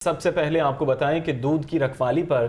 سب سے پہلے آپ کو بتائیں کہ دودھ کی رکھوالی پر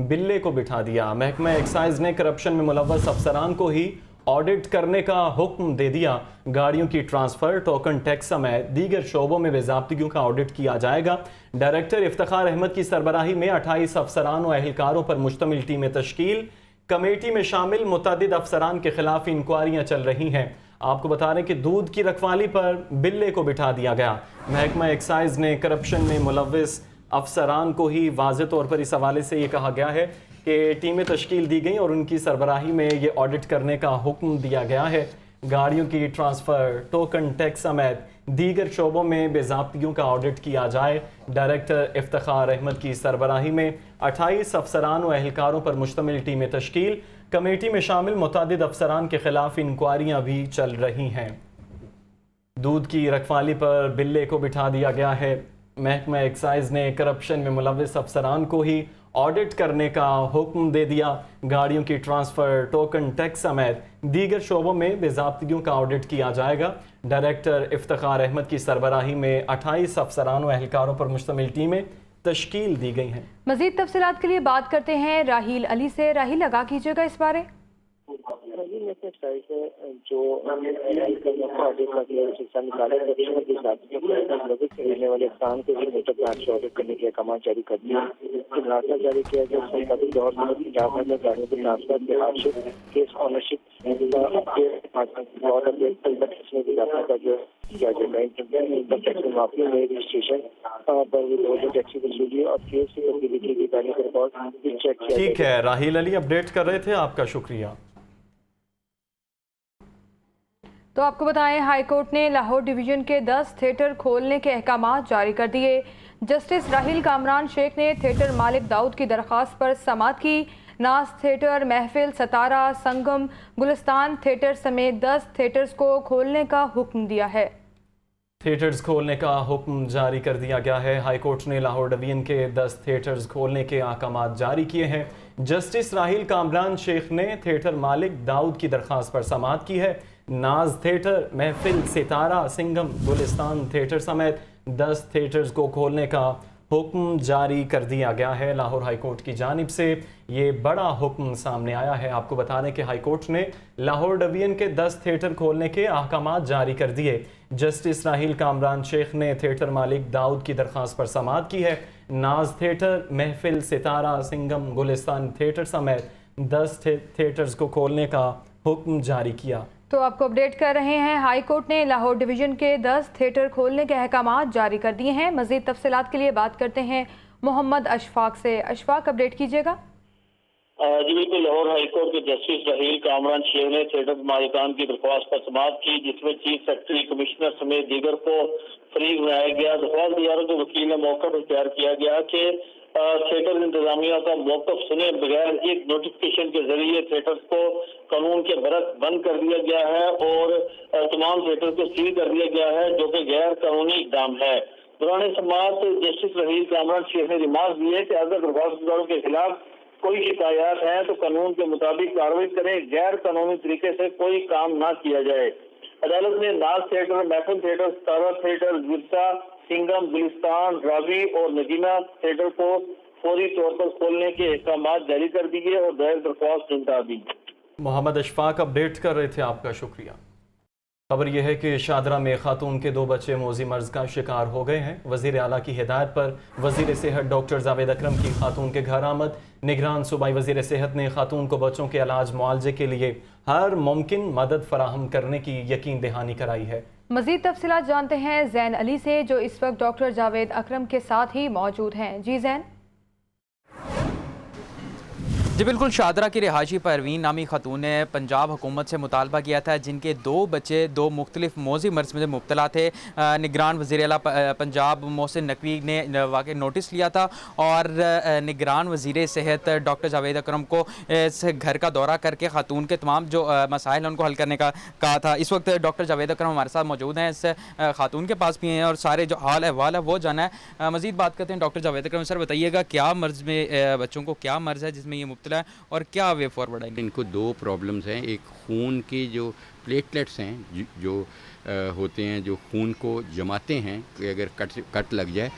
بلے کو بٹھا دیا۔ محکمہ ایکسائز نے کرپشن میں ملوث افسران کو ہی آڈٹ کرنے کا حکم دے دیا۔ گاڑیوں کی ٹرانسفر، ٹوکن ٹیکس سمیت دیگر شعبوں میں باضابطگیوں کا آڈٹ کیا جائے گا۔ ڈائریکٹر افتخار احمد کی سربراہی میں 28 افسران و اہلکاروں پر مشتمل ٹیمیں تشکیل۔ کمیٹی میں شامل متعدد افسران کے خلاف انکوائریاں چل رہی ہیں۔ آپ کو بتا رہے ہیں کہ دودھ کی رکھوالی پر بلے کو بٹھا دیا گیا۔ محکمہ ایکسائز نے کرپشن میں ملوث افسران کو ہی واضح طور پر اس حوالے سے یہ کہا گیا ہے کہ ٹیمیں تشکیل دی گئیں اور ان کی سربراہی میں یہ آڈٹ کرنے کا حکم دیا گیا ہے۔ گاڑیوں کی ٹرانسفر، ٹوکن ٹیکس سمیت دیگر شعبوں میں باضابطگیوں کا آڈٹ کیا جائے۔ ڈائریکٹر افتخار احمد کی سربراہی میں 28 افسران و اہلکاروں پر مشتمل ٹیمیں تشکیل۔ کمیٹی میں شامل متعدد افسران کے خلاف انکوائریاں بھی چل رہی ہیں۔ دودھ کی رکھوالی پر بلے کو بٹھا دیا گیا ہے۔ محکمہ ایکسائز نے کرپشن میں ملوث افسران کو ہی آڈٹ کرنے کا حکم دے دیا۔ گاڑیوں کی ٹرانسفر، ٹوکن ٹیکس سمیت دیگر شعبوں میں باضابطگیوں کا آڈٹ کیا جائے گا۔ ڈائریکٹر افتخار احمد کی سربراہی میں 28 افسران و اہلکاروں پر مشتمل ٹیمیں تشکیل دی گئی ہیں۔ مزید تفصیلات کے لیے بات کرتے ہیں راحیل علی سے۔ راحیل، آگاہ کیجیے گا اس بارے۔ جو رہنے والے افسران کو بھی موٹر پلانٹ سے آڈٹ کرنے کے احکامات جاری کر دیے۔ اجلاس جاری کیا گیا، اس میں دور میں گاڑیوں کے ٹرانسفر کے حادثے کیس آنرشپ معافی میں رجسٹریشن ٹیکسی وصولی اور کیس کی تبدیلی کی گئی گاڑیوں کے ریکارڈ چیک کیا۔ ٹھیک ہے، راحیل علی اپڈیٹ کر رہے تھے، آپ کا شکریہ۔ تو آپ کو بتائیں، ہائی کورٹ نے لاہور ڈویژن کے 10 تھیٹر کھولنے کے احکامات جاری کر دیے۔ جسٹس راحیل کامران شیخ نے تھیٹر مالک داؤد کی درخواست پر سماعت کی۔ ناز تھیٹر، محفل، ستارہ، سنگم، گلستان تھیٹر سمیت 10 تھیٹرز کو کھولنے کا حکم دیا ہے۔ تھیٹرز کھولنے کا حکم جاری کر دیا گیا ہے۔ ہائی کورٹ نے لاہور ڈویژن کے 10 تھیٹرز کھولنے کے احکامات جاری کیے ہیں۔ جسٹس راحیل کامران شیخ نے تھیٹر مالک داؤد کی درخواست پر سماعت کی ہے۔ ناز تھیٹر، محفل، ستارہ، سنگم، گلستان تھیٹر سمیت 10 تھیٹرز کو کھولنے کا حکم جاری کر دیا گیا ہے۔ لاہور ہائی کورٹ کی جانب سے یہ بڑا حکم سامنے آیا ہے۔ آپ کو بتا دیں کہ ہائی کورٹ نے لاہور ڈویژن کے 10 تھیٹر کھولنے کے احکامات جاری کر دیے۔ جسٹس راحیل کامران شیخ نے تھیٹر مالک داؤد کی درخواست پر سماعت کی ہے۔ ناز تھیٹر، محفل، ستارہ، سنگم، گلستان تھیٹر سمیت 10 تھیٹرز کو کھولنے کا حکم جاری کیا۔ تو آپ کو اپڈیٹ کر رہے ہیں، ہائی کورٹ نے لاہور ڈویژن کے 10 تھیٹر کھولنے کے احکامات جاری کر دیے ہیں۔ مزید تفصیلات کے لیے بات کرتے ہیں محمد اشفاق سے۔ اشفاق، اپڈیٹ کیجیے گا۔ جی بالکل، لاہور ہائی کورٹ کے جسٹس راحیل کامران شیخ نے تھیٹر مالکان کی درخواست پر سماعت کی، جس میں چیف سیکرٹری، کمشنر سمیت دیگر کو فریق بنایا گیا۔ درخواست داروں کے وکیل نے موقف اختیار کیا گیا کہ تھیٹر انتظامیہ کا موقف سنے بغیر ایک نوٹیفکیشن کے ذریعے تھیٹر کو قانون کے برعکس بند کر دیا گیا ہے اور تمام تھیٹر کو سیل کر دیا گیا ہے، جو کہ غیر قانونی اقدام ہے۔ دوران سماعت جسٹس راحیل کامران شیخ نے ریمارک دیے کہ اگر درخواست داروں کے خلاف کوئی شکایات ہیں تو قانون کے مطابق کارروائی کریں، غیر قانونی طریقے سے کوئی کام نہ کیا جائے۔ عدالت نے ناز تھیٹر، محفل تھیٹر، ستارہ تھیٹر، ورثہ، سنگم، گلستان، راوی اور نگینہ تھیٹر کو فوری طور پر کھولنے کے احکامات جاری کر دیے اور دائر درخواست نمٹا دی۔ محمد اشفاق اپڈیٹ کر رہے تھے، آپ کا شکریہ۔ خبر یہ ہے کہ شاہدرہ میں خاتون کے 2 بچے موذی مرض کا شکار ہو گئے ہیں۔ وزیر اعلیٰ کی ہدایت پر وزیر صحت ڈاکٹر جاوید اکرم کی خاتون کے گھر آمد۔ نگران صوبائی وزیر صحت نے خاتون کو بچوں کے علاج معالجے کے لیے ہر ممکن مدد فراہم کرنے کی یقین دہانی کرائی ہے۔ مزید تفصیلات جانتے ہیں زین علی سے، جو اس وقت ڈاکٹر جاوید اکرم کے ساتھ ہی موجود ہیں۔ جی زین۔ جی بالکل، شاہدرہ کی رہائشی پروین نامی خاتون نے پنجاب حکومت سے مطالبہ کیا تھا، جن کے 2 بچے 2 مختلف موذی مرض میں مبتلا تھے۔ نگران وزیر اعلیٰ پنجاب محسن نقوی نے واقع نوٹس لیا تھا اور نگران وزیر صحت ڈاکٹر جاوید اکرم کو اس گھر کا دورہ کر کے خاتون کے تمام جو مسائل ہیں ان کو حل کرنے کا کہا تھا۔ اس وقت ڈاکٹر جاوید اکرم ہمارے ساتھ موجود ہیں، اس خاتون کے پاس بھی ہیں اور سارے جو حال احوال ہے وہ جانا ہے۔ مزید بات کرتے ہیں ڈاکٹر جاوید اکرم۔ سر بتائیے گا، کیا مرض میں بچوں کو کیا مرض ہے جس میں یہ مبتلا ہے اور کیا وے فارورڈ ہے؟ ان کو 2 پرابلمز ہیں۔ ایک خون کی جو پلیٹلیٹس ہیں جو ہوتے ہیں، جو خون کو جماتے ہیں کہ اگر کٹ لگ جائے،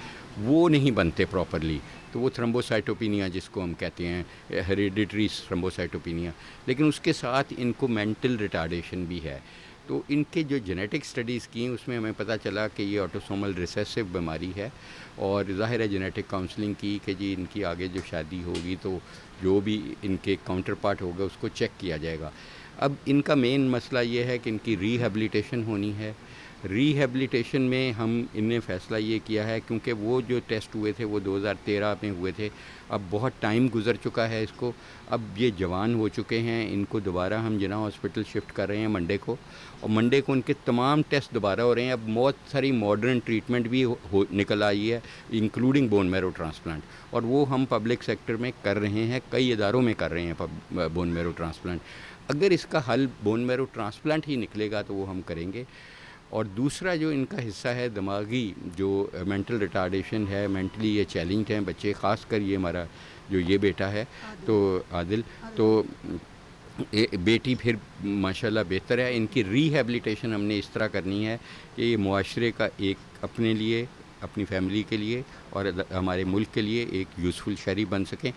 وہ نہیں بنتے پراپرلی، تو وہ تھرمبوسائٹوپینیا جس کو ہم کہتے ہیں، ہیریڈیٹری تھرمبوسائٹوپینیا، لیکن اس کے ساتھ ان کو مینٹل ریٹارڈیشن بھی ہے۔ تو ان کے جو جینیٹک سٹڈیز کی اس میں ہمیں پتہ چلا کہ یہ آٹوسومل ریسیسو بیماری ہے، اور ظاہر ہے جینیٹک کاؤنسلنگ کی کہ جی ان کی آگے جو شادی ہوگی تو جو بھی ان کے کاؤنٹر پارٹ ہوگا اس کو چیک کیا جائے گا۔ اب ان کا مین مسئلہ یہ ہے کہ ان کی ری ہیبلیٹیشن ہونی ہے۔ ری ہیبلیٹیشن میں ہم ان نے فیصلہ یہ کیا ہے، کیونکہ وہ جو ٹیسٹ ہوئے تھے وہ 2013 میں ہوئے تھے، اب بہت ٹائم گزر چکا ہے اس کو، اب یہ جوان ہو چکے ہیں، ان کو دوبارہ ہم جناح ہاسپٹل شفٹ کر رہے ہیں منڈے کو، اور منڈے کو ان کے تمام ٹیسٹ دوبارہ ہو رہے ہیں۔ اب بہت ساری ماڈرن ٹریٹمنٹ بھی نکل آئی ہے، انکلوڈنگ بون میرو ٹرانسپلانٹ، اور وہ ہم پبلک سیکٹر میں کر رہے ہیں، کئی اداروں میں کر رہے ہیں بون میرو ٹرانسپلانٹ۔ اگر اس کا حل بون میرو ٹرانسپلانٹ ہی نکلے گا تو وہ ہم کریں گے۔ اور دوسرا جو ان کا حصہ ہے دماغی جو مینٹل ریٹارڈیشن ہے، مینٹلی یہ چیلنجڈ ہیں بچے، خاص کر یہ ہمارا جو یہ بیٹا ہے تو عادل، تو بیٹی پھر ماشاءاللہ بہتر ہے۔ ان کی ری ہیبلیٹیشن ہم نے اس طرح کرنی ہے کہ یہ معاشرے کا ایک اپنے لیے، اپنی فیملی کے لیے اور ہمارے ملک کے لیے ایک یوزفل شہری بن سکیں۔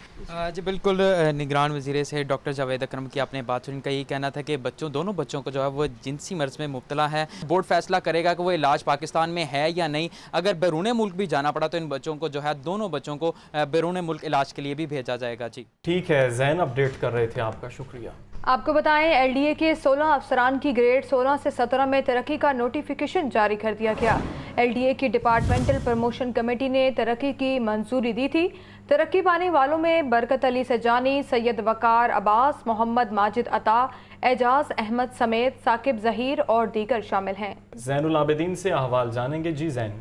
جی بالکل، نگران وزیر سے ڈاکٹر جاوید اکرم کی آپ نے بات سنی، ان کا یہ کہنا تھا کہ دونوں بچوں کو جو ہے وہ جنسی مرض میں مبتلا ہے، بورڈ فیصلہ کرے گا کہ وہ علاج پاکستان میں ہے یا نہیں، اگر بیرون ملک بھی جانا پڑا تو ان بچوں کو جو ہے، دونوں بچوں کو بیرون ملک علاج کے لیے بھی بھیجا جائے گا۔ جی ٹھیک ہے زین، اپڈیٹ کر رہے تھے، آپ کا شکریہ۔ آپ کو بتائیں ایل ڈی اے کے 16 افسران کی گریڈ 16 سے 17 میں ترقی کا نوٹیفیکیشن جاری کر دیا گیا۔ ایل ڈی اے کی ڈپارٹمنٹل پروموشن کمیٹی نے ترقی کی منظوری دی تھی۔ ترقی پانے والوں میں برکت علی سجانی، سید وقار عباس، محمد ماجد عطا، اعجاز احمد سمیت ثاقب ظہیر اور دیگر شامل ہیں۔ زین العابدین سے احوال جانیں گے۔ جی زین۔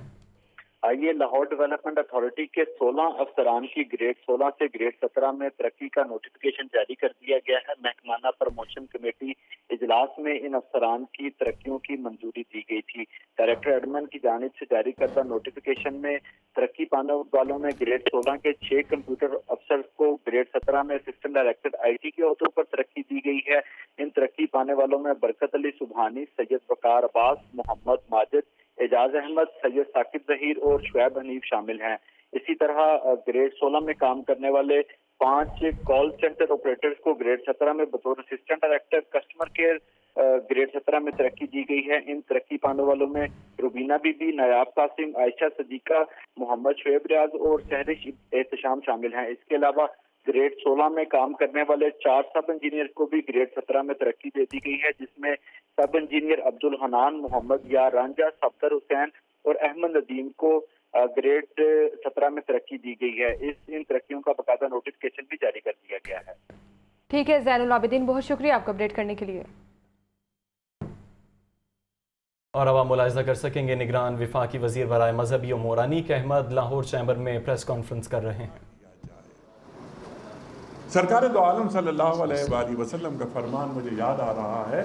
آئیے، لاہور ڈیولپمنٹ اتھارٹی کے 16 افسران کی گریڈ 16 سے گریڈ 17 میں ترقی کا نوٹیفیکیشن جاری کر دیا گیا ہے۔ محکمانہ پروموشن کمیٹی اجلاس میں ان افسران کی ترقیوں کی منظوری دی گئی تھی۔ ڈائریکٹر ایڈمن کی جانب سے جاری کردہ نوٹیفیکیشن میں ترقی پانے والوں میں گریڈ 16 کے 6 کمپیوٹر افسر کو گریڈ 17 میں اسسٹنٹ ڈائریکٹر آئی ٹی کے عہدوں پر ترقی دی گئی ہے۔ ان ترقی پانے والوں میں برکت علی سبحانی، سید وقار عباس، محمد ماجد، اعجاز احمد، سید ثاقب ظہیر اور شعیب حنیف شامل ہیں۔ اسی طرح گریڈ 16 میں کام کرنے والے 5 کال سینٹر آپریٹرز کو گریڈ 17 میں بطور assistant director customer care grade 17 میں ترقی دی گئی ہے۔ ان ترقی پانے والوں میں روبینہ بی بی، نایاب قاسم، عائشہ صدیقہ، محمد شعیب ریاض اور سہرش احتشام شامل ہیں۔ اس کے علاوہ گریڈ 16 میں کام کرنے والے 4 سب انجینئر کو بھی گریڈ 17 میں ترقی دے دی گئی ہے، جس میں سب انجینئر عبدالحنان، محمد یار رانجھا، صفدر حسین اور احمد ندیم کو گریڈ 17 میں ترقی دی گئی ہے۔ ان ترقیوں کا باقاعدہ نوٹیفکیشن بھی جاری کر دیا گیا ہے۔ ٹھیک ہے زین العابدین، بہت شکریہ آپ کو اپڈیٹ کرنے کے لیے۔ اور اب آپ ملاحظہ کر سکیں گے نگران وفاقی وزیر برائے مذہبی امور انیق احمد لاہور چیمبر میں پریس کانفرنس کر رہے ہیں۔ سرکار دو عالم صلی اللہ علیہ وآلہ وسلم کا فرمان مجھے یاد آ رہا ہے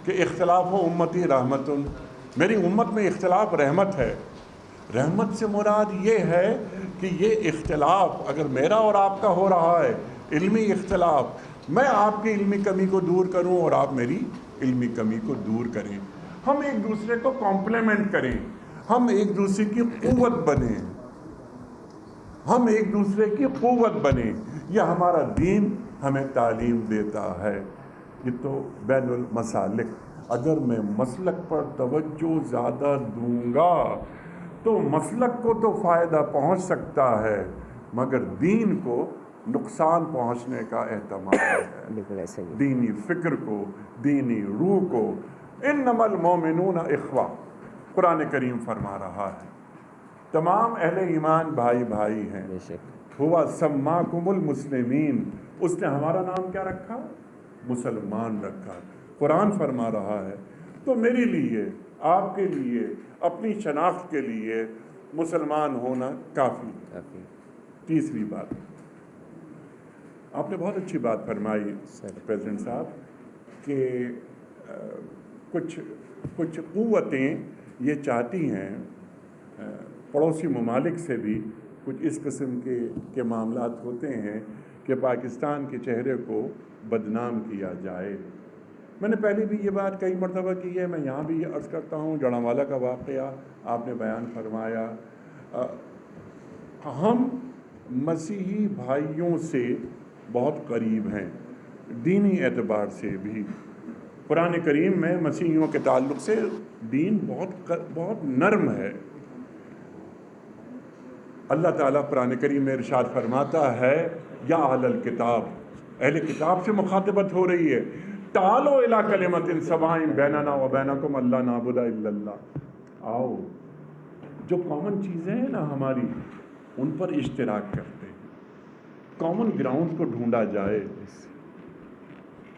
کہ اختلاف و امتی رحمت، میری امت میں اختلاف رحمت ہے۔ رحمت سے مراد یہ ہے کہ یہ اختلاف اگر میرا اور آپ کا ہو رہا ہے، علمی اختلاف، میں آپ کی علمی کمی کو دور کروں اور آپ میری علمی کمی کو دور کریں، ہم ایک دوسرے کو کمپلیمنٹ کریں، ہم ایک دوسرے کی قوت بنیں، ہم ایک دوسرے کی قوت بنیں، یہ ہمارا دین ہمیں تعلیم دیتا ہے۔ یہ تو بین المسالک، اگر میں مسلک پر توجہ زیادہ دوں گا تو مسلک کو تو فائدہ پہنچ سکتا ہے مگر دین کو نقصان پہنچنے کا احتمال ہے۔ دینی فکر کو، دینی روح کو، انما المومنون اخوہ، قرآن کریم فرما رہا ہے تمام اہل ایمان بھائی بھائی ہیں۔ ہوا سماکم المسلمین، اس نے ہمارا نام کیا رکھا؟ مسلمان رکھا۔ قرآن فرما رہا ہے تو میرے لیے، آپ کے لیے، اپنی شناخت کے لیے مسلمان ہونا کافی۔ تیسری بات، آپ نے بہت اچھی بات فرمائی پریزیڈنٹ صاحب کہ کچھ قوتیں یہ چاہتی ہیں، پڑوسی ممالک سے بھی کچھ اس قسم کے معاملات ہوتے ہیں کہ پاکستان کے چہرے کو بدنام کیا جائے۔ میں نے پہلے بھی یہ بات کئی مرتبہ کی ہے، میں یہاں بھی یہ عرض کرتا ہوں، جڑانوالا کا واقعہ آپ نے بیان فرمایا، हम मसीही भाइयों से बहुत करीब हैं, दीनी एतबार से भी। कुरान करीम में मसीहियों के ताल्लुक़ से दीन बहुत नरम है। अल्लाह ताला कुरान करीम में इरशाद फरमाता है, या अहलल किताब, अहले किताब से मुखातबत हो रही है, तालो इला कलिमतिन सवाइन बैनना व बैनकुम अल्ला नाबुदा इल्लल्लाह, आओ जो कॉमन चीज़ें हैं ना हमारी, उन पर इश्तिराक करते हैं, कॉमन ग्राउंड को ढूंढा जाए।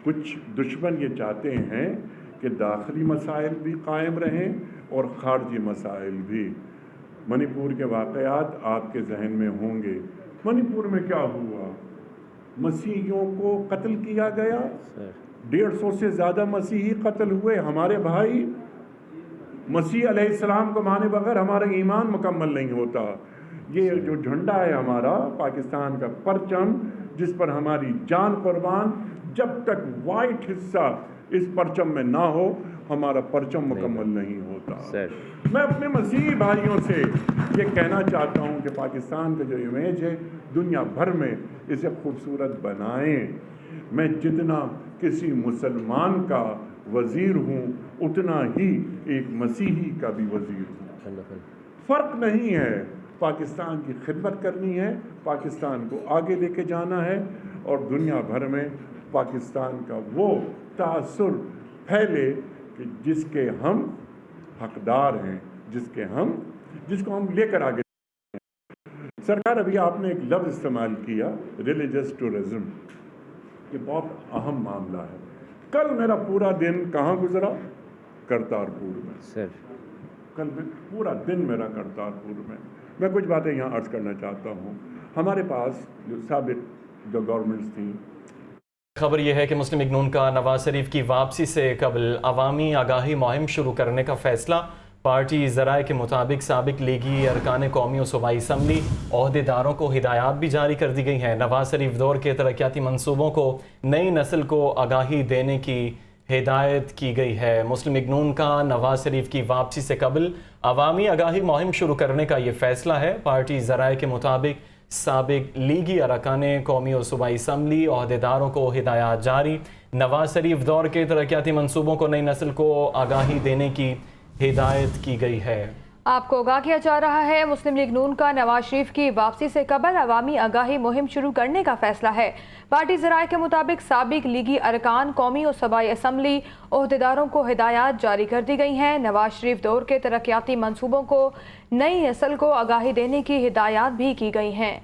कुछ दुश्मन ये चाहते हैं कि दाखिली मसाइल भी कायम रहें और ख़ारजी मसाइल भी। मणिपुर के वाक़यात आपके जहन में होंगे। मणिपुर में क्या हुआ? मसीहियों को कत्ल किया गया, 150 से ज़्यादा मसीही कत्ल हुए। हमारे भाई, मसीह अलैहिस्सलाम को माने बगैर हमारा ईमान मुकम्मल नहीं होता। ये जो झंडा है हमारा पाकिस्तान का परचम, जिस पर हमारी जान कुर्बान, जब तक वाइट हिस्सा इस परचम में ना हो, हमारा परचम मुकम्मल नहीं होता। मैं अपने मसीही भाइयों से ये कहना चाहता हूँ कि पाकिस्तान का जो इमेज है दुनिया भर में इसे खूबसूरत बनाएं। मैं जितना किसी मुसलमान का वज़ीर हूँ, उतना ही एक मसीही का भी वज़ीर हूँ। फ़र्क नहीं है, पाकिस्तान की खिदमत करनी है, पाकिस्तान को आगे लेके जाना है और दुनिया भर में पाकिस्तान का वो तासुर फैले कि जिसके हम हकदार हैं, जिसको हम लेकर आगे। सरकार, अभी आपने एक लफ्ज़ इस्तेमाल किया, रिलीजियस टूरिज़्म, ये बहुत अहम मामला है। कल मेरा पूरा दिन कहाँ गुजरा? करतारपुर में। सर, कल पूरा दिन मेरा करतारपुर में। मैं कुछ बातें यहाँ अर्ज़ करना चाहता हूँ। हमारे पास जो साबिक जो गवर्नमेंट्स थी, खबर यह है कि मुस्लिम लीग नून का नवाज शरीफ की वापसी से कबल अवामी आगाही मुहिम शुरू करने का फैसला। पार्टी ज़राए के मुताबिक साबिक लीगी अरकान कौमी और सूबाई असम्बली ओहदेदारों को हिदायत भी जारी कर दी गई हैं। नवाज शरीफ दौर के तरक्याती मंसूबों को नई नस्ल को आगाही देने की हिदायत की गई है। मुस्लिम लीग नून का नवाज शरीफ की वापसी से कबल अवामी आगाही मुहिम शुरू करने का ये फैसला है। पार्टी ज़राए के मुताबिक साबिक लीगी अरकान कौमी और सूबाई असम्बली ओहदेदारों को हिदायत जारी। नवाज शरीफ दौर के तरक्याती मंसूबों को नई नस्ल को आगाही देने की हिदायत की गई है। आपको आगाह किया जा रहा है, मुस्लिम लीग नून का नवाज शरीफ की वापसी से कबल अवामी आगाही मुहिम शुरू करने का फैसला है। पार्टी ज़राए के मुताबिक साबिक लीगी अरकान कौमी और सूबाई असम्बली ओहदेदारों को हिदायत जारी कर दी गई हैं। नवाज शरीफ दौर के तरक्याती मंसूबों को नई नस्ल को आगाही देने की हिदायत भी की गई हैं।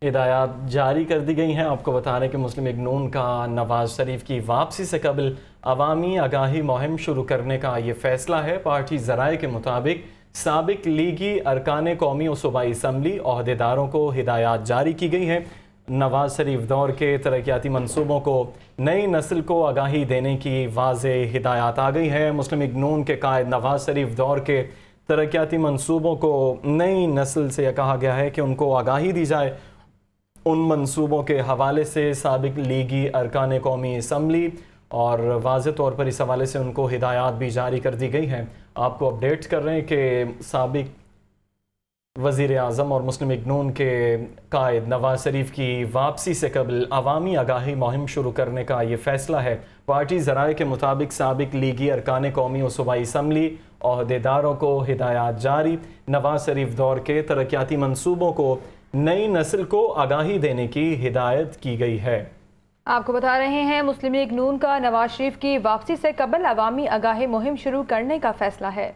हिदायत जारी कर दी गई हैं। आपको बता रहे हैं कि मुस्लिम लीग नून का नवाज शरीफ की वापसी से कबल अवामी आगाही मुहिम शुरू करने का ये फैसला है। पार्टी ज़राए के मुताबिक साबिक लीगी अरकान कौमी और सूबाई असम्बली ओहदेदारों को हिदायत जारी की गई है। नवाज शरीफ दौर के तरक्याती मंसूबों को नई नस्ल को आगाही देने की वाज़ेह हिदायत आ गई है। मुस्लिम लीग नून के कायद नवाज शरीफ दौर के तरक्याती मंसूबों को नई नस्ल से कहा गया है कि उनको आगाही दी जाए। उन मंसूबों के हवाले से साबिक लीगी अरकान कौमी असम्बली और वाज़ेह तौर पर इस हवाले से उनको हिदायत भी जारी कर दी गई हैं। आपको अपडेट कर रहे हैं कि साबिक वज़ीर आज़म और मुस्लिम लीग नून के कायद नवाज शरीफ की वापसी से कबल अवामी आगाही मुहिम शुरू करने का ये फ़ैसला है। पार्टी ज़राए के मुताबिक साबिक लीगी अरकान कौमी और सूबाई असम्बली ओहदेदारों को हिदायत जारी। नवाज शरीफ दौर के तरक्याती मंसूबों को नई नस्ल को आगाही देने की हिदायत की गई है। आपको बता रहे हैं, मुस्लिम लीग नून का नवाज शरीफ की वापसी से कबल अवामी आगाही मुहिम शुरू करने का फैसला है।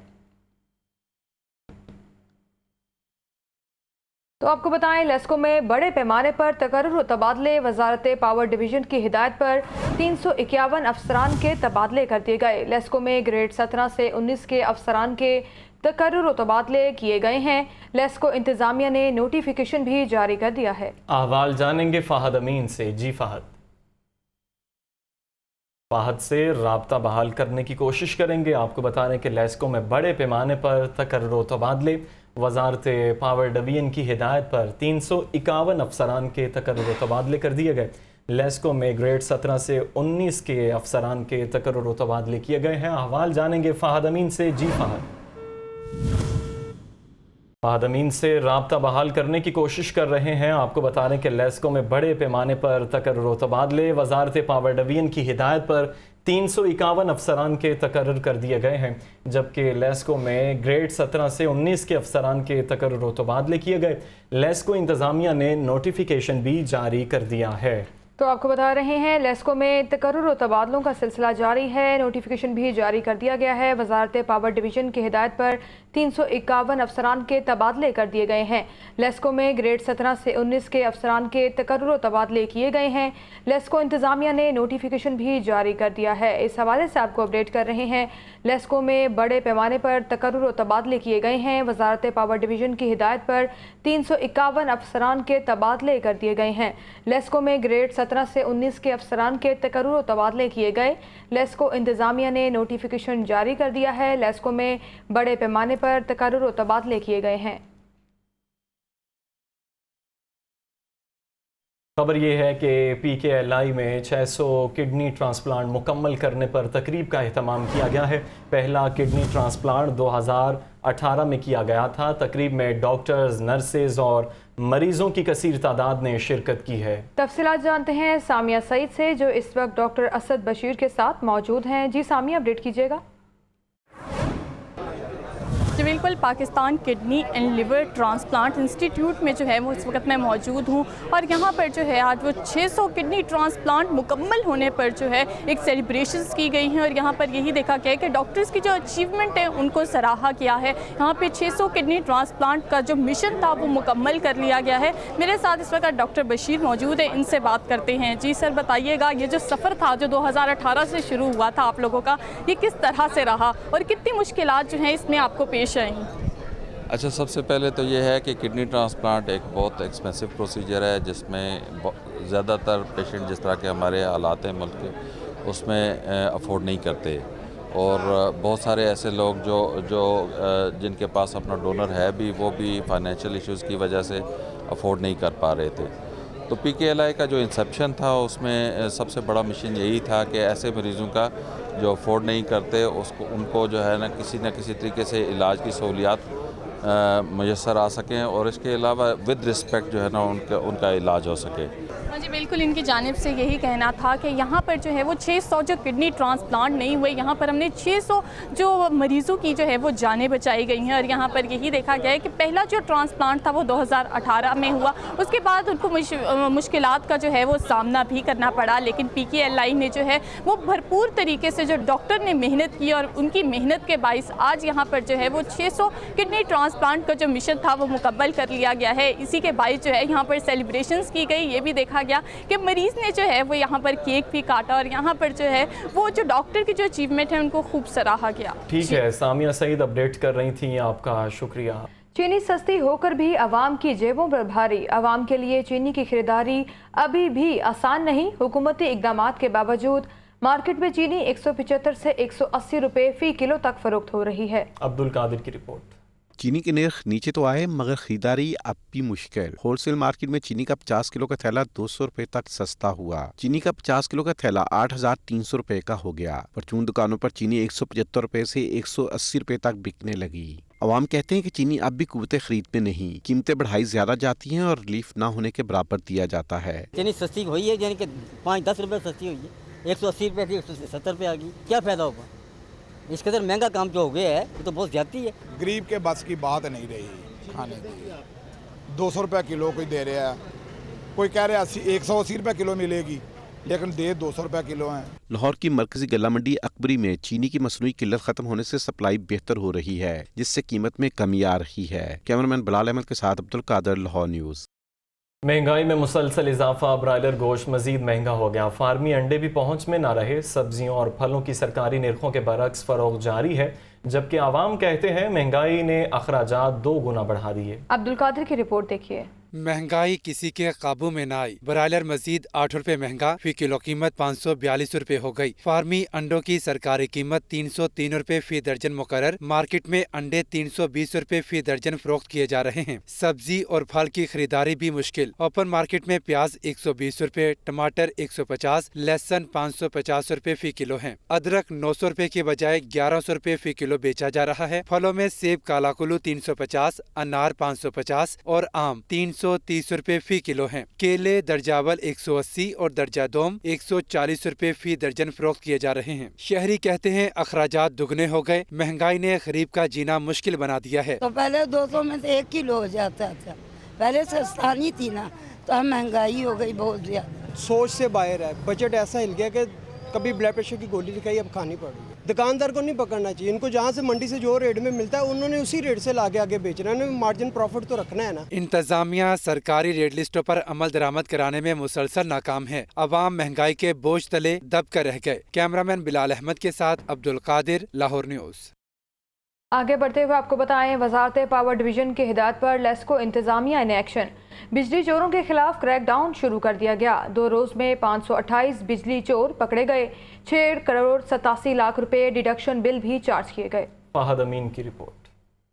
तो आपको बताएं, लेस्को में बड़े पैमाने पर तकर्रुर तबादले। वजारत पावर डिवीज़न की हिदायत पर 351 अफसरान के तबादले कर दिए गए। लेस्को में ग्रेड 17 से 19 के अफसरान के तकर्रुर तबादले किए गए हैं। लेस्को इंतज़ामिया ने नोटिफिकेशन भी जारी कर दिया है। अहवाल जानेंगे फ़हद अमीन से। जी फ़हद से राब्ता बहाल करने की कोशिश करेंगे। आपको बता रहे हैं कि लेस्को में बड़े पैमाने पर तकर्रुर तबादले। वजारत पावर डिवीज़न की हिदायत पर 351 अफसरान के तकर्रुर तबादले कर दिए गए। लेस्को में ग्रेड 17 से 19 के अफसरान के तकर्रुर तबादले किए गए हैं। अहवाल जानेंगे फ़हद अमीन से। जी फ़हद। आदमीन से राब्ता बहाल करने की कोशिश कर रहे हैं। आपको बता दें कि लेस्को में बड़े पैमाने पर तकर्रुर तबादले, वजारत पावर डिवीजन की हिदायत पर 351 अफसरान के तकर्रुर कर दिए गए हैं, जबकि लेस्को में ग्रेड 17 से 19 के अफसरान के तकर्रुर तबादले किए गए। लेस्को इंतज़ामिया ने नोटिफिकेशन भी जारी कर दिया है। तो आपको बता रहे हैं लेस्को में तकर्रुर और तबादलों का सिलसिला जारी है, नोटिफिकेशन भी जारी कर दिया गया है। वजारत पावर डिवीजन की हिदायत पर 351 अफसरान के तबादले कर दिए गए हैं। लेस्को में ग्रेड 17 से 19 के अफसरान के तकर्रुर और तबादले किए गए हैं। लेस्को इंतज़ामिया ने नोटिफिकेशन भी जारी कर दिया है। इस हवाले से आपको अपडेट कर रहे हैं। लेस्को में बड़े पैमाने पर तकर्रुर और तबादले किए गए हैं। वजारत पावर डिवीजन की हिदायत पर 351 अफसरान के तबादले कर दिए गए हैं। लेस्को में ग्रेड 17 से 19 के अफसरान के तकर्रुर और तबादले किए गए। लेस्को इंतज़ामिया ने नोटिफिकेशन जारी कर दिया है। लेस्को में बड़े पैमाने पर तकर्रुर और तबादले किए गए हैं। खबर ये है कि PKLI में 600 किडनी ट्रांसप्लांट मुकम्मल करने पर तकरीब का एहतमाम किया गया है। पहला किडनी ट्रांसप्लांट 2018 में किया गया था। तकरीब में डॉक्टर्स, नर्सेज और मरीजों की कसीर तादाद ने शिरकत की है। तफसीलात जानते हैं सामिया सईद से, जो इस वक्त डॉक्टर असद बशीर के साथ मौजूद हैं। जी सामिया, अपडेट कीजिएगा। जी बिल्कुल, Pakistan kidney and liver transplant institute में जो है वो इस वक्त मैं मौजूद हूँ और यहाँ पर जो है आज वो 600 किडनी ट्रांसप्लांट मुकम्मल होने पर जो है एक सेलिब्रेशंस की गई हैं और यहाँ पर यही देखा गया है कि डॉक्टर्स की जो अचीवमेंट है उनको सराहा किया है। यहाँ पे 600 किडनी ट्रांसप्लांट का जो मिशन था वो मुकम्मल कर लिया गया है। मेरे साथ इस वक्त डॉक्टर बशीर मौजूद है, इनसे बात करते हैं। जी सर, बताइएगा ये जो सफ़र था जो 2018 से शुरू हुआ था आप लोगों का, ये किस तरह से रहा और कितनी मुश्किलात जो हैं इसमें आपको पेश आई? अच्छा, सबसे पहले तो ये है कि किडनी ट्रांसप्लांट एक बहुत एक्सपेंसिव प्रोसीजर है जिसमें ज़्यादातर पेशेंट जिस तरह के हमारे हालात हैं मुल्क के उसमें अफोर्ड नहीं करते और बहुत सारे ऐसे लोग जो जिनके पास अपना डोनर है भी वो भी फाइनेंशियल इश्यूज़ की वजह से अफोर्ड नहीं कर पा रहे थे। तो PKLI का जो इंसेप्शन था उसमें सबसे बड़ा मिशन यही था कि ऐसे मरीज़ों का जो अफोर्ड नहीं करते उनको जो है ना किसी तरीके से इलाज की सहूलियात मुयस्सर आ सकें और इसके अलावा विद रिस्पेक्ट जो है ना उनका इलाज हो सके। हाँ जी बिल्कुल, इनकी जानिब से यही कहना था कि यहाँ पर जो है वो 600 जो किडनी ट्रांसप्लांट नहीं हुए, यहाँ पर हमने 600 जो मरीज़ों की जो है वो जानें बचाई गई हैं और यहाँ पर यही देखा गया है कि पहला जो ट्रांसप्लांट था वो 2018 में हुआ। उसके बाद उनको मुश्किलात का जो है वो सामना भी करना पड़ा, लेकिन PKLI ने जो है वो भरपूर तरीके से जो डॉक्टर ने मेहनत की और उनकी मेहनत के बाइस आज यहाँ पर जो है वो 600 किडनी ट्रांसप्लांट का जो मिशन था वो मुकम्मल कर लिया गया है। इसी के बाइस जो है यहाँ पर सेलिब्रेशंस की गई। ये भी देखा गया कि मरीज़ ने जो है वो यहाँ पर केक भी काटा और यहाँ पर जो है वो जो डॉक्टर की जो अचीवमेंट है उनको खूब सराहा गया। ठीक है, सामिया सईद अपडेट कर रही थी, आपका शुक्रिया। चीनी सस्ती होकर भी आवाम की जेबों पर भारी। आवाम के लिए चीनी की खरीदारी अभी भी आसान नहीं। हुकूमती इक़दामात के बावजूद मार्केट में चीनी 175 से 180 रुपये फ़ी किलो तक फरोख्त हो रही है। अब्दुल कादिर की रिपोर्ट। चीनी के नर्ख नीचे तो आए मगर खरीदारी अब भी मुश्किल। होलसेल मार्केट में चीनी का 50 किलो का थैला 200 रुपए तक सस्ता हुआ। चीनी का 50 किलो का थैला 8,300 रुपए का हो गया। परचून दुकानों पर चीनी 175 रुपए से 180 रुपए तक बिकने लगी। अवाम कहते हैं कि चीनी अब भी कुव्वते खरीद में नहीं, कीमतें बढ़ाई ज्यादा जाती हैं और रिलीफ ना होने के बराबर दिया जाता है। चीनी सस्ती हुई है, यानी कि 5-10 रुपए सस्ती हुई है। 180 रुपए थी 170 रुपए आ गई, क्या फायदा होगा? इस कदर महंगा काम जो हो गया है वो तो बहुत ज्यादा है। गरीब के बस की बात नहीं रही खाने की। 200 रुपये किलो कोई दे रहा है, कोई कह रहा है 180 रुपये किलो मिलेगी, लेकिन दे 200 रुपये किलो हैं। लाहौर की मरकजी गल्ला मंडी अकबरी में चीनी की मसनूई किल्लत खत्म होने से सप्लाई बेहतर हो रही है, जिससे कीमत में कमी आ रही है। कैमरामैन बिलाल अहमद के साथ अब्दुल कादर, लाहौर न्यूज़। महंगाई में मुसलसल इजाफा, ब्रायलर गोश्त मजीद महंगा हो गया। फार्मी अंडे भी पहुंच में ना रहे। सब्जियों और फलों की सरकारी निर्खों के बरक्स फरोख्त जारी है, जबकि आवाम कहते हैं महंगाई ने अखराजात 2 गुना बढ़ा दिए। अब्दुल कादिर की रिपोर्ट देखिए। महंगाई किसी के काबू में न आई। ब्रायलर मजीद 8 रुपए महंगा, फी किलो कीमत 542 रुपए हो गई। फार्मी अंडों की सरकारी कीमत 303 रुपए फी दर्जन मुकर्रर। मार्केट में अंडे 320 रुपए फी दर्जन फरोख्त किए जा रहे हैं। सब्जी और फल की खरीदारी भी मुश्किल। ओपन मार्केट में प्याज 120 रुपए, टमाटर 150, लहसुन 550 रुपए फी किलो है। अदरक 900 रुपए के बजाय 1100 रुपए फी किलो बेचा जा रहा है। फलों में सेब काला कुल्लू 350, अनार 550 और आम 330 रुपए फी किलो हैं। केले दर्जावल 180 और दर्जा दोम 140 रुपए फी दर्जन फरोख्त किए जा रहे हैं। शहरी कहते हैं अखराजात दुगने हो गए। महंगाई ने गरीब का जीना मुश्किल बना दिया है। तो पहले 200 में से 1 किलो हो जाता था, पहले सस्ता नहीं थी ना, तो अब महंगाई हो गई बहुत ज्यादा। सोच से बाहर है। बजट ऐसा हिल गया कि कभी ब्लड प्रेशर की गोली लिखाई अब खानी पड़ रही है। दुकानदार को नहीं पकड़ना चाहिए, इनको जहाँ से मंडी से जो रेट में मिलता है उन्होंने उसी रेट से लाके आगे बेचना है। मार्जिन प्रॉफिट तो रखना है ना। इंतजामिया सरकारी रेट लिस्टों पर अमल दरामद कराने में मुसलसल नाकाम है। अवाम महंगाई के बोझ तले दब कर रह गए। कैमरामैन बिलाल अहमद के साथ अब्दुल कादिर, लाहौर न्यूज़। आगे बढ़ते हुए आपको बताएं, वजारत पावर डिवीजन की हिदायत पर लेस्को इंतजामिया इन एक्शन। बिजली चोरों के खिलाफ क्रैकडाउन शुरू कर दिया गया। 2 रोज में 528 बिजली चोर पकड़े गए। 6 करोड़ 87 लाख रुपए डिडक्शन बिल भी चार्ज किए गए। फहद अमीन की रिपोर्ट।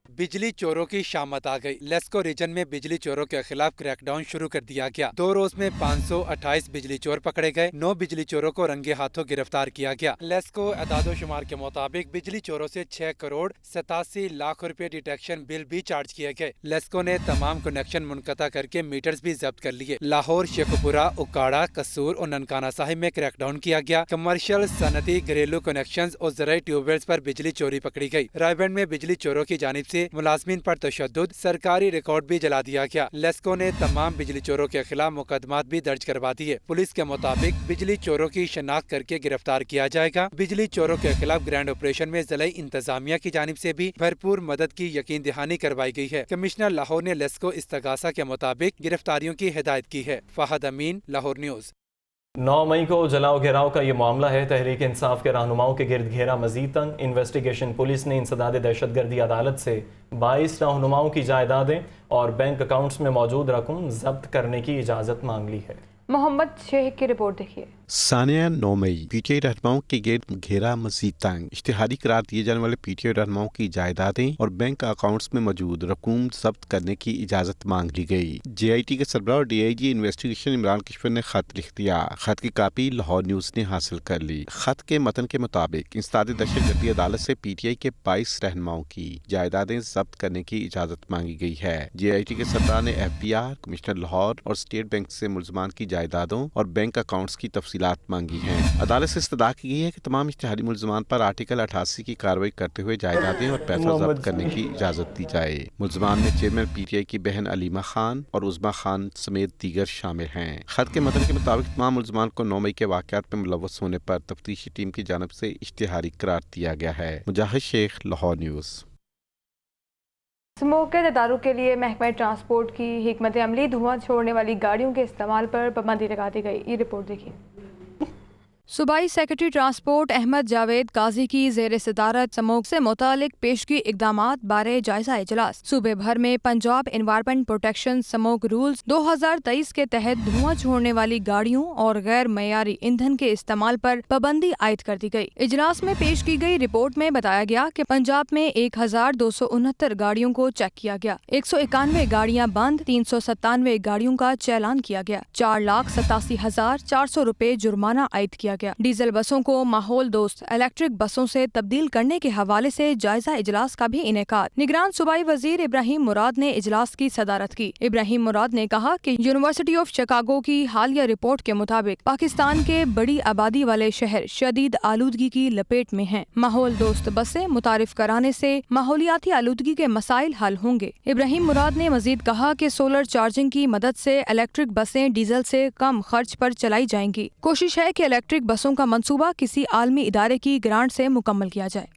बिजली चोरों की शामत आ गई। लेस्को रीजन में बिजली चोरों के खिलाफ क्रैकडाउन शुरू कर दिया गया। 2 रोज में 528 बिजली चोर पकड़े गए। 9 बिजली चोरों को रंगे हाथों गिरफ्तार किया गया। लेस्को अदादो शुमार के मुताबिक बिजली चोरों से 6 करोड़ 87 लाख रुपए डिटेक्शन बिल भी चार्ज किए गए। लेस्को ने तमाम कनेक्शन मुनक़ता करके मीटर्स भी जब्त कर लिए। लाहौर, शेखपुरा, उकाड़ा, कसूर और ननकाना साहिब में क्रैकडाउन किया गया। कमर्शियल, सनती, घरेलू कनेक्शन और ज़राई ट्यूबवेल्स पर बिजली चोरी पकड़ी गई। रायबंड में बिजली चोरों की जानिब से मुलाजमीन पर तशद्दुद, सरकारी रिकॉर्ड भी जला दिया गया। लेस्को ने तमाम बिजली चोरों के खिलाफ मुकदमात भी दर्ज करवा दिए। पुलिस के मुताबिक बिजली चोरों की शनाख्त करके गिरफ्तार किया जाएगा। बिजली चोरों के खिलाफ ग्रैंड ऑपरेशन में ज़िला इंतजामिया की जानिब से भी भरपूर मदद की यकीन दहानी करवाई गई है। कमिश्नर लाहौर ने लेस्को इस्तगासा के मुताबिक गिरफ्तारियों की हिदायत की है। फहद अमीन, लाहौर न्यूज़। 9 मई को जलाओ घेराव का ये मामला है। तहरीक इंसाफ के रहनुमाओं के गिर्द घेरा मजीद तंग। इन्वेस्टिगेशन पुलिस ने इंसदाद दहशतगर्दी अदालत से 22 रहनुमाओं की जायदादें और बैंक अकाउंट्स में मौजूद रकम जब्त करने की इजाज़त मांग ली है। मोहम्मद शेख की रिपोर्ट देखिए। सानिया 9 मई पीटीआई रहनुमाओं के गिर्द घेरा मजीद तंग। इश्तिहारी करार दिए जाने वाले पीटीआई रहनुमाओं की जायदादें और बैंक अकाउंट्स में मौजूद रकूम जब्त करने की इजाज़त मांग ली गई। जेआईटी के सरबराह और डीआईजी इन्वेस्टिगेशन इमरान कश्यप ने खत लिख दिया। खत की कापी लाहौर न्यूज़ ने हासिल कर ली। खत के मतन के मुताबिक इंसदाद दहशतगर्दी अदालत से पीटीआई के 22 रहनुमाओं की जायदादें जब्त करने की इजाज़त मांगी गई है। जेआईटी के सरबराह ने FBR, कमिश्नर लाहौर और स्टेट बैंक से मुलजमान की जायदादों और बैंक अकाउंट्स की तफसीलात मांगी हैं। अदालत से इस्तदा की गई है कि तमाम इश्तिहारी मुलजमान पर आर्टिकल 88 की कार्रवाई करते हुए जायदादें और पैसा जब्त करने की इजाजत दी जाए। मुलजमान में चेयरमैन पीटीआई की बहन अलीमा खान और उज़मा खान समेत दीगर शामिल हैं। खत के मतन के मुताबिक तमाम मुलजमान को 9 मई के वाक़यात में मुलव्वस होने पर तफ्तीशी टीम की जानिब से इश्तिहारी करार दिया गया है। मुजाहिद शेख, लाहौर न्यूज़। स्मोकेड दारू के लिए महकमा ट्रांसपोर्ट की हिकमत अमली, धुआं छोड़ने वाली गाड़ियों के इस्तेमाल पर पाबंदी लगा दी गई। ये रिपोर्ट देखिए। सूबाई सेक्रेटरी ट्रांसपोर्ट अहमद जावेद काजी की ज़ेर सदारत स्मोक से मुतालिक पेशगी इक़दामात बारे जायजा इजलास। सूबे भर में Punjab environment protection smoke rules 2023 के तहत धुआं छोड़ने वाली गाड़ियों और गैर मयारी ईंधन के इस्तेमाल पर पाबंदी आयद कर दी गई। इजलास में पेश की गई रिपोर्ट में बताया गया कि पंजाब में 1269 गाड़ियों को चेक किया गया। 191 गाड़ियाँ बंद, 397 गाड़ियों का चालान किया गया। 4,87,400 रुपए जुर्माना आयद किया गया। डीजल बसों को माहौल दोस्त इलेक्ट्रिक बसों से तब्दील करने के हवाले से जायजा इजलास का भी इनेकाद। निगरान सूबाई वजीर इब्राहिम मुराद ने इजलास की सदारत की। इब्राहिम मुराद ने कहा कि यूनिवर्सिटी ऑफ शिकागो की हालिया रिपोर्ट के मुताबिक पाकिस्तान के बड़ी आबादी वाले शहर शदीद आलूदगी की लपेट में हैं। माहौल दोस्त बसें मुतारिफ कराने से माहौलियाती आलूदगी के मसाइल हल होंगे। इब्राहिम मुराद ने मजीद कहा कि सोलर चार्जिंग की मदद से इलेक्ट्रिक बसें डीजल से कम खर्च पर चलाई जाएंगी। कोशिश है कि इलेक्ट्रिक बसों का मंसूबा किसी आलमी इदारे की ग्रांट से मुकम्मल किया जाए।